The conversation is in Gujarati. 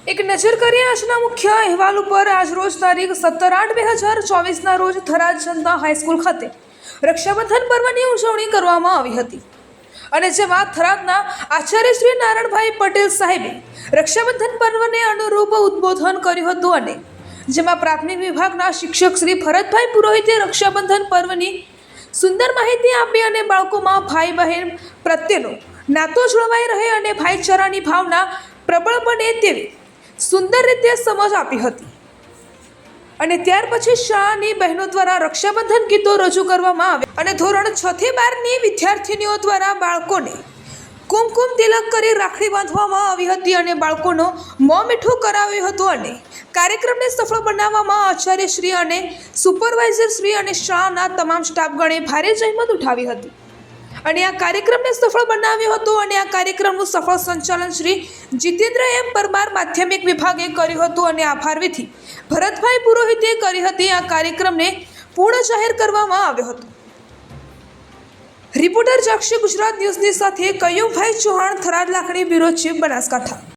એક નજર કરીએ આજના મુખ્ય અહેવાલ ઉપર. આજ રોજ તારીખ 17/8/2024 રોજ થરાદ જનતા હાઈસ્કૂલ ખાતે રક્ષાબંધન પર્વની ઉજવણી કરવામાં આવી હતી અને જેમાં થરાદના આચાર્ય શ્રી નારાયણભાઈ પટેલ સાહેબે રક્ષાબંધન પર્વને અનુરૂપ ઉદ્બોધન કર્યું હતું અને જેમાં પ્રાથમિક વિભાગના શિક્ષક શ્રી ભરતભાઈ પુરોહિતે રક્ષાબંધન પર્વની સુંદર માહિતી આપી અને બાળકોમાં ભાઈ બહેન પ્રત્યેનો નાતો જળવાઈ રહે અને ભાઈચારાની ભાવના પ્રબળ બને તેવી સુંદર રીતે સમજ આપી હતી. અને ત્યાર પછી શાળાની બહેનો દ્વારા રક્ષાબંધન ગીતો રજૂ કરવામાં આવે અને ધોરણ 6 થી 12ની વિદ્યાર્થીનીઓ દ્વારા બાળકોને કુમકુમ તિલક કરી રાખડી બાંધવામાં આવી હતી અને બાળકોનો મોં મીઠું કરાવ્યું હતું અને કાર્યક્રમને સફળ બનાવવામાં આચાર્ય શ્રી અને સુપરવાઇઝર શ્રી અને શાળાના તમામ સ્ટાફગણે ભારે જહેમત ઉઠાવી હતી અને આ કાર્યક્રમને સફળ બનાવ્યો હતો અને આ કાર્યક્રમનું સફળ સંચાલન શ્રી જીતેન્દ્ર એમ પરમાર માધ્યમિક વિભાગે કર્યું હતું અને આભાર વિધિ ભરતભાઈ પુરોહિતે કરી હતી. આ કાર્યક્રમને પૂર્ણ જાહેર કરવામાં આવ્યો હતો. રિપોર્ટર જાક્ષી ગુજરાત ન્યૂઝની સાથે કયુમભાઈ ચૌહાણ, થરાદ લાખણી બ્યુરો ચીફ, બનાસકાંઠા.